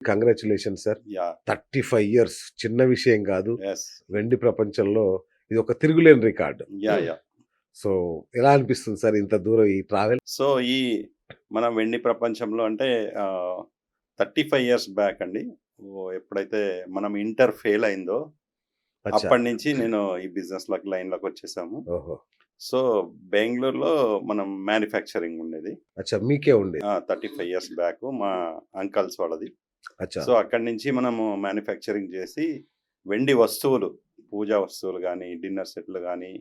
Congratulations sir. Yeah! 35 years చిన్న విషయం గాదు. యెస్. వెండి ప్రపంచంలో ఇది ఒక తిరుగులేని రికార్డ్. యాహ్! సో, ఎలా అనిపిస్తుంది సార్ ఇంత దూరం ఈ ట్రావెల్? సో, ఈ మన వెండి ప్రపంచంలో అంటే 35 ఇయర్స్ బ్యాక్ అండి. ఎప్పుడైతే మనం ఇంటర్ ఫెయిల్ అయిందో, అచ్చా! అప్పటినుంచి నేను ఈ లైన్‌లోకొచ్చేసాము. ఓహో! సో, బెంగుళూరులో మనం మ్యానుఫ్యాక్చరింగ్ ఉండేది. అచ్చా! మీకే ఉండేది. 35 ఇయర్స్ బ్యాక్ మా అంకల్స్ వాళ్ళది. అచ్చా! సో, అక్కడి నుంచి మనము మ్యానుఫ్యాక్చరింగ్ చేసి వెండి వస్తువులు, పూజా వస్తువులు గానీ, డిన్నర్ సెట్‌లు గానీ,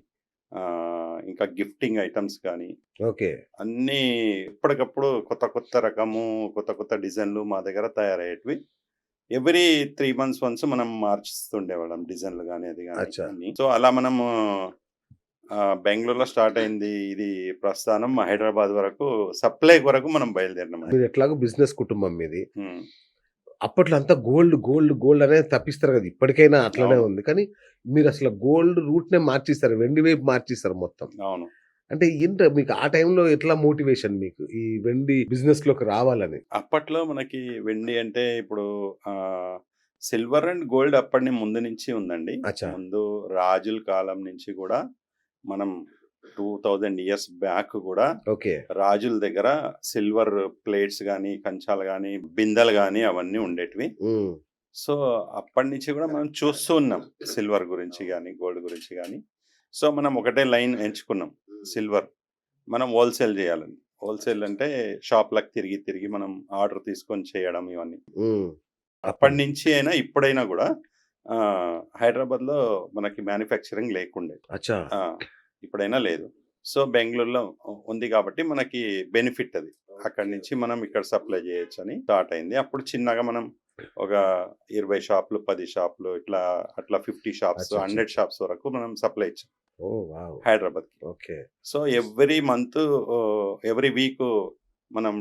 ఇంకా గిఫ్టింగ్ ఐటెమ్స్ గానీ, ఓకే. అన్నీ ఎప్పటికప్పుడు కొత్త కొత్త రకము, కొత్త కొత్త డిజైన్‌లు మా దగ్గర తయారయ్యేటివి. ఎవ్రీ 3 మంత్స్ వన్స్ మనం మార్చిస్తుండేవాళ్ళం డిజైన్‌లు గానీ, అది గానీ అచ్చా! అన్నీ. సో, అలా మనము బెంగుళూరులో స్టార్ట్ అయింది. ఇది ప్రస్థానం హైదరాబాద్ వరకు సప్లై వరకు మనం బయలుదేరినామండి. మీరు ఎట్లాగో బిజినెస్ కుటుంబం మీది. హ్మ్. అప్పట్లో అంతా గోల్డ్, గోల్డ్, గోల్డ్ అనేది తప్పిస్తారు గదా! ఇప్పటికైనా అట్లనే అవును. ఉంది. కానీ మీరసల గోల్డ్ రూట్‌నే మార్చేసారు. వెండి వైపు మార్చేసారు మొత్తం. అవును. అంటే మీకు ఆ టైంలో ఎట్లా మోటివేషన్ మీకు ఈ వెండి బిజినెస్‌లోకి రావాలని? అప్పట్లో మనకి వెండి అంటే ఇప్పుడు సిల్వర్ అండ్ గోల్డ్ అప్పటి ముందు నుంచి ఉందండి. అచ్చా! ముందు రాజుల కాలం నుంచి గూడా మనం 2000 ఇయర్స్ బ్యాక్ గూడా ఓకే. రాజుల దగ్గర సిల్వర్ ప్లేట్స్ గానీ, కంచాలు గానీ, బిందెలు గానీ అవన్నీ ఉండేటివి. హ్మ్. సో, అప్పటినుంచి గూడా మనం చూస్తూ ఉన్నాం. సిల్వర్ గురించి గానీ, గోల్డ్ గురించి గానీ. సో, మనం ఒకటే లైన్ ఎంచుకున్నాం సిల్వర్. మనం హోల్‌సేల్ జేయాలని. హోల్‌సేల్ అంటే షాప్‌లకి తిరిగి, తిరిగి మనం ఆర్డర్ తీసుకొని చేయడం ఇవన్నీ. హ్మ్. అప్పటి అప్పటినుంచి అయినా ఇప్పుడైనా గూడా హైదరాబాద్‌లో మనకి మ్యానుఫ్యాక్చరింగ్ లేకుండే. అచ్చా! ఆ! ఇప్పుడైనా లేదు. సో, బెంగుళూరులో ఉంది గాబట్టి మనకి బెనిఫిట్ అది. అక్కడి నుంచి మనం ఇక్కడ సప్లై జేయొచ్చని స్టార్ట్ అయింది. అప్పుడు చిన్నగా మనం ఒక 20 షాపులు, 10 షాపులు ఇట్లా అట్లా 50 షాప్స్, అచ్చచ్చ! 100 షాప్స్ వరకు మనం సప్లై ఇచ్చాం ఓహ్! వావ్! హైదరాబాద్‌కి. Okay. So, every month every week మనం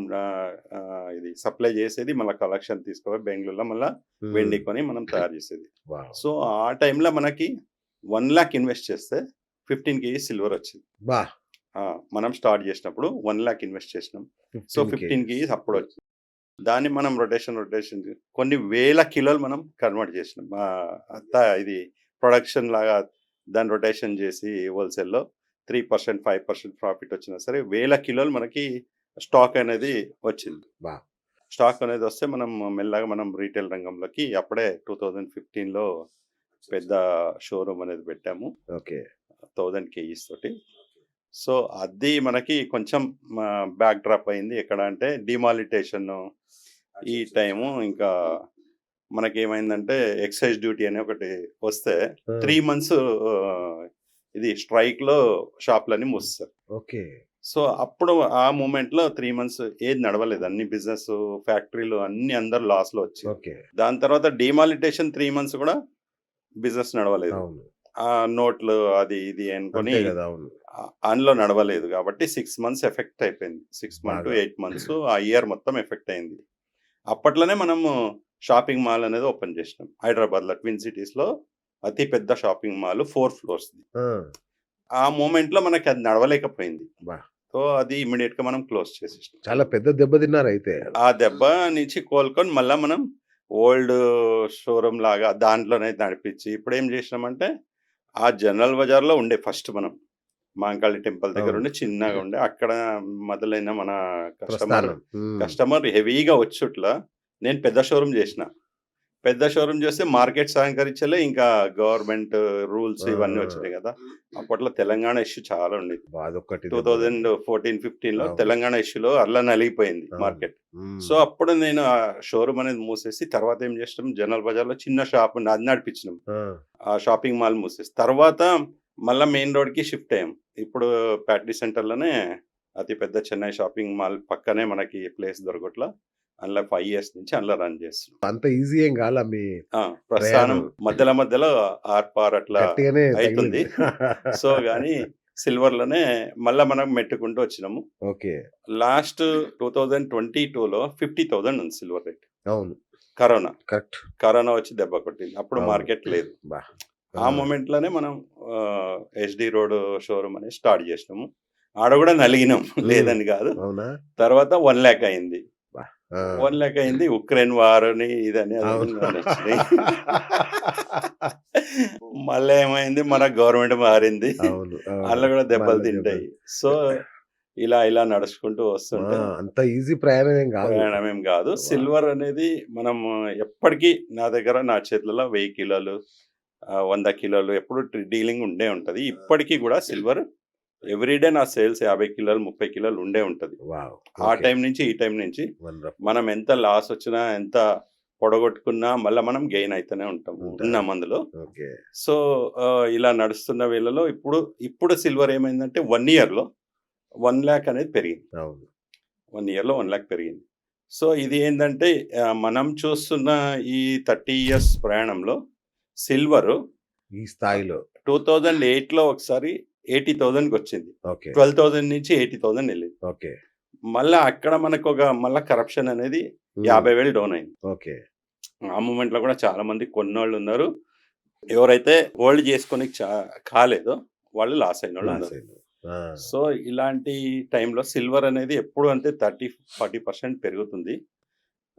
ఇది సప్లై చేసేది మళ్ళా కలెక్షన్ తీసుకుపోయి బెంగుళూరులో మళ్ళా హ్మ్. వెండి కొని మనం తయారు చేసేది. వావ్! సో, ఆ టైంలో మనకి 1,00,000 ఇన్వెస్ట్ చేస్తే 15 కేజీ సిల్వర్ వచ్చింది. అబ్బా! ఆ! మనం స్టార్ట్ చేసినప్పుడు 1,00,000 ఇన్వెస్ట్ చేసినాం. So, 15 15 kgs. కేజీస్ అప్పుడొచ్చింది. దాన్ని మనం రొటేషన్ కొన్ని వేల కిలోలు మనం కన్వర్ట్ చేసినాం. ఇది ప్రొడక్షన్ లాగా దాన్ని రొటేషన్ చేసి హోల్‌సేల్‌లో 3%, 5% ప్రాఫిట్ వచ్చినా సరే వేల కిలోలు మనకి స్టాక్ అనేది వచ్చింది. వావ్! స్టాక్ అనేది వస్తే మనం మెల్లగా మనం రీటైల్ రంగంలోకి అప్పుడే 2015లో పెద్ద షోరూమ్ అనేది పెట్టాము. ఓకే. 1000 కేజీస్ తోటి. సో, అది మనకి కొంచెం బ్యాక్ డ్రాప్ అయింది. ఎక్కడ అంటే డిమానిటైజేషను ఈ టైము ఇంకా మనకేమైందంటే ఎక్సైజ్ డ్యూటీ అని ఒకటి వస్తే ఆ! 3 మంత్స్ ఇది స్ట్రైక్‌లో షాపులన్నీ మూసేశారు. ఓకే. సో, అప్పుడు ఆ మూమెంట్‌లో 3 మంత్స్ ఏది నడవలేదు. అన్ని బిజినెస్ ఫ్యాక్టరీలు అన్నీ అందరూ లాస్‌లో వచ్చారు. ఓకే. దాని తర్వాత డిమానిటైజేషన్ 3 మంత్స్ కూడా బిజినెస్ నడవలేదు. అవును. నోట్లు అది ఇది అనుకోని అంతే గదా! అవును. అందులో నడవలేదు కాబట్టి 6 మంత్స్ ఎఫెక్ట్ అయిపోయింది. 6 మంత్ టు బాగా. 8 మంత్స్ ఆ ఇయర్ మొత్తం ఎఫెక్ట్ అయింది. అప్పట్లోనే మనము షాపింగ్ మాల్ అనేది ఓపెన్ చేసినాం. హైదరాబాద్‌లో ట్విన్ సిటీస్‌లో అతి పెద్ద షాపింగ్ మాల్ 4 ఫ్లోర్స్‌ది. ఆ! ఆ మొమెంట్‌లో మనకి అది నడవలేకపోయింది. అబ్బా! సో, అది ఇమ్మీడియేట్‌గా మనం క్లోజ్ చేసేసినాం. చాలా పెద్ద దెబ్బ తిన్నారైతే. ఆ దెబ్బ నుంచి కోలుకొని మళ్ళా మనం ఓల్డ్ షోరూమ్ లాగా దాంట్లోనే నడిపించి ఇప్పుడేం చేసినామంటే, ఆ జనరల్ బజార్‌లో ఉండే ఫస్ట్ మనం. మహంకాళి టెంపుల్ దగ్గర అవును. ఉండి చిన్నగా ఉండే అక్కడ మొదలైన మన కస్టమర్, ప్రస్థానం. హ్మ్. కస్టమర్ హెవీగా వచ్చుట్ల నేను పెద్ద షోరూమ్ చేసిన. పెద్ద షోరూమ్ చేస్తే మార్కెట్ సహకరించలే. ఇంకా గవర్నమెంట్ రూల్స్ ఆ! ఇవన్నీ ఆ! వచ్చినాయి కదా! అప్పట్లో తెలంగాణ ఇష్యూ చాలా ఉండేది. అబ్బా! అదొక్కటి దెబ్బతింది. 2014, 15లో అవును. తెలంగాణ ఇష్యూలో అల్ల నలిగిపోయింది అవును. మార్కెట్. హ్మ్. సో, అప్పుడు నేను ఆ షోరూమ్ అనేది మూసేసి తర్వాత ఏం చేసినాం జనరల్ బజార్‌లో చిన్న షాప్ ఉంది. అది నడిపించినాం. ఆ! ఆ షాపింగ్ మాల్ మూసేసి. తర్వాత మళ్ళా మెయిన్ రోడ్‌కి షిఫ్ట్ అయ్యాం. ఇప్పుడు ప్యాట్నీ సెంటర్‌లోనే అతి పెద్ద చెన్నై షాపింగ్ మాల్ పక్కనే మనకి ప్లేస్ దొరకట్ల. అందులో 5 ఇయర్స్ నుంచి అందులో రన్ చేస్తున్నాం. అంత ఈజీ ఏం గాలా మీ ప్రస్థానం ప్రయాణం. మధ్యలో ఆర్‌పార్ అట్లా గట్టిగానే అయితుంది. తగిలింది. సో, గాని సిల్వర్‌లోనే మళ్ళా మనం మెట్టుకుంటూ వచ్చినాము. ఓకే. లాస్ట్ 2022లో 50,000 ఉంది సిల్వర్ రేట్. అవును. కరోనా. కరెక్ట్. కరోనా వచ్చి దెబ్బ కొట్టింది. అప్పుడు అవును. మార్కెట్ లేదు. అబ్బా! ఆ ఆ! మొమెంట్‌లోనే మనం ఎస్‌డి రోడ్ షోరూమ్ అనేది స్టార్ట్ జేసినాము. ఆడ గూడా నలిగినాం. హ్మ్. లేదని గాదు. అవునా? తర్వాత 1,00,000 అయింది. ఆ! 1,00,000 అయింది. ఉక్రెయిన్ వార్ అని ఇదని అవును. అదని నడిచినాయి. మళ్ళా ఏమైంది మన గవర్నమెంట్ మారింది. అవును. అవును. అందులో కూడా దెబ్బలు మళ్ళా తింటాయి. దెబ్బలు. సో, ఇలా నడుచుకుంటూ ఆ! వస్తుంటే అంత ఈజీ ప్రయాణం ఏం గాదు. ప్రయాణం ఏం గాదు. వావ్! సిల్వర్ అనేది మనం ఎప్పటికి నా చేతులలో 1000 కిలోలు 100 కిలోలు ఎప్పుడు డీలింగ్ ఉండే ఉంటది. ఇప్పటికి గూడా సిల్వర్ ఎవ్రీడే నా సేల్స్ 50 కిలోలు, 30 కిలోలు ఉండే ఉంటది. వావ్! ఆ ఓకే. టైం నుంచి, ఈ టైం నుంచి వండర్‌ఫుల్. మనం ఎంత లాస్ వచ్చినా, ఎంత పొడగొట్టుకున్నా మళ్ళా మనం గెయిన్ అయితేనే ఉంటాము. ఉంటారు. ఉన్నాం అందులో. ఓకే. సో, ఇలా నడుస్తున్న వేళలో ఇప్పుడు సిల్వర్ ఏమైందంటే 1 ఇయర్‌లో 1,00,000 అనేది పెరిగింది. అవును. 1 ఇయర్‌లో 1,00,000 పెరిగింది. సో, ఇది ఏందంటే మనం చూస్తున్న ఈ 30 ఇయర్స్ ప్రయాణంలో సిల్వరు ఈ స్థాయిలో. 2008లో ఒకసారి 80,000కొచ్చింది. ఓకే. 12,000 నుంచి 80,000 ఎళ్ళింది. ఓకే. మళ్ళా అక్కడ మళ్ళా కరప్షన్ అనేది హ్మ్. 50,000 డౌన్ అయింది. ఓకే. ఆ మూమెంట్‌లో కూడా చాలా మంది కొన్నోళ్ళున్నారు. ఎవరైతే హోల్డ్ చేసుకోనికి కాలేదో వాళ్ళు లాస్ అయినోళ్ళున్నారు. లాస్ అయింది. ఆ! సో, ఇలాంటి టైంలో సిల్వర్ అనేది ఎప్పుడు అంటే 30, 40% పెరుగుతుంది.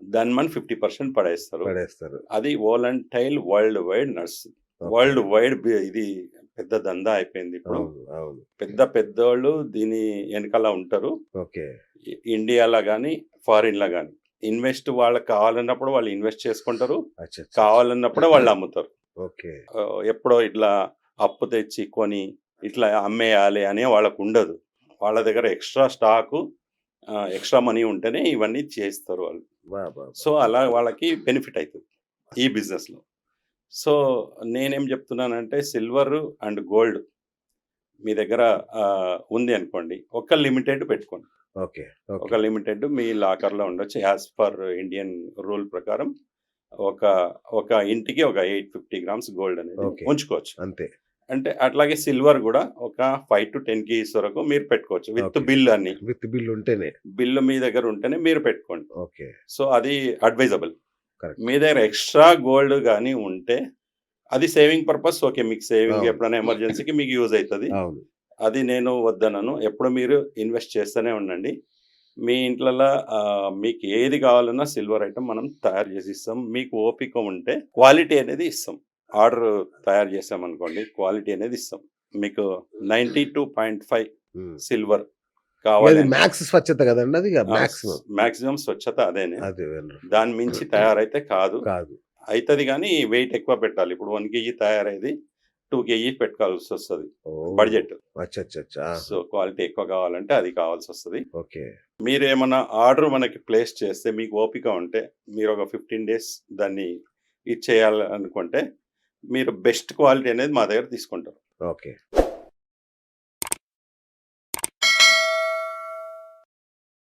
దాన్ని మనం 50% పడేస్తారు. పడేస్తారు. అది వోలటైల్ వరల్డ్ వైడ్ నడుస్తుంది. ఓకే. వరల్డ్ వైడ్ ఇది పెద్ద దందా అయిపోయింది ఇప్పుడు. అవును. అవును. పెద్దోళ్ళు దీని ఎనకాల ఉంటారు. ఓకే. ఇండియాలో గాని, ఫారిన్‌లో గాని. ఇన్వెస్ట్ వాళ్ళకి కావాలన్నప్పుడు వాళ్ళు ఇన్వెస్ట్ చేసుకుంటారు. అచ్చచ్చ! కావాలన్నప్పుడే వాళ్ళు అమ్ముతారు. ఓకే. ఎప్పుడో ఇట్లా అప్పు తెచ్చి కొని ఇట్లా అమ్మేయాలి అని వాళ్ళకుండదు. వాళ్ళ దగ్గర ఎక్స్‌ట్రా స్టాకు ఎక్స్‌ట్రా మనీ ఉంటేనే ఇవన్నీ చేస్తారు వాళ్ళు. సో, అలా వాళ్ళకి బెనిఫిట్ అయితది ఈ బిజినెస్‌లో. సో, నేనేం చెప్తున్నానంటే సిల్వర్ అండ్ గోల్డ్ మీ దగ్గర ఉంది అనుకోండి. ఒక లిమిటెడ్ పెట్టుకోండి. ఓకే. ఒక ఓకే. లిమిటెడ్ మీ లాకర్‌లో ఉండొచ్చు. యాస్ పర్ ఇండియన్ రూల్ ప్రకారం ఒక ఒక ఇంటికి ఒక 850 గ్రామ్స్ గోల్డ్ అనేది ఓకే. ఉంచుకోవచ్చు. అంతే. అంటే అట్లాగే సిల్వర్ గూడా ఒక 5-10 కేజీస్ వరకు మీరు పెట్టుకోవచ్చు. With okay. బిల్ అన్ని. విత్ బిల్ ఉంటేనే. బిల్ మీ దగ్గర ఉంటేనే మీరు పెట్టుకోండి. ఓకే. సో, అది అడ్వైజబుల్. కరెక్ట్. మీ దగ్గర ఎక్స్‌ట్రా గోల్డ్ గాని ఉంటే అది సేవింగ్ పర్పస్ ఓకే. మీకు సేవింగ్ అవును. ఎప్పుడైనా ఎమర్జెన్సీకి మీకు యూజ్ అయితది. అవును. అది నేను వద్దనను. ఎప్పుడు మీరు ఇన్వెస్ట్ చేస్తూనే ఉండండి. మీ ఇంట్లల్ల మీకు ఏది కావాలన్నా సిల్వర్ ఐటెమ్ మనం తయారు చేసి ఇస్తాం. మీకు ఓపిక ఉంటే క్వాలిటీ అనేది ఇస్తాం. ఆర్డర్ తయారు చేసామనుకోండి క్వాలిటీ అనేది ఇస్తాం. మీకు 92.5 హ్మ్. సిల్వర్ అది కావాలి అంటే మాక్స్ స్వచ్ఛత గదండీ! అది మాక్సిమం. మాక్సిమం స్వచ్ఛత అదేనే. అదే వండర్‌ఫుల్. దాని మించి తయారైతే కాదు. కాదు. అయితది గానీ వెయిట్ ఎక్కువ పెట్టాలి. ఇప్పుడు 1 కేజీ తయారయ్యేది 2 కేజీ పెట్టుకోవాల్సొస్తది. ఓహ్! బడ్జెట్. అచ్చచ్చచ్చ! సో, ఆహా! క్వాలిటీ ఎక్కువ కావాలంటే అది కావాల్సొస్తది. ఓకే. మీరేమన్నా ఆర్డర్ మనకి ప్లేస్ చేస్తే మీకు ఓపిక ఉంటే మీరొక 15 డేస్ దాన్ని ఇచ్చేయాలనుకుంటే మీరు బెస్ట్ క్వాలిటీ అనేది మా దగ్గర తీసుకుంటారు. ఓకే.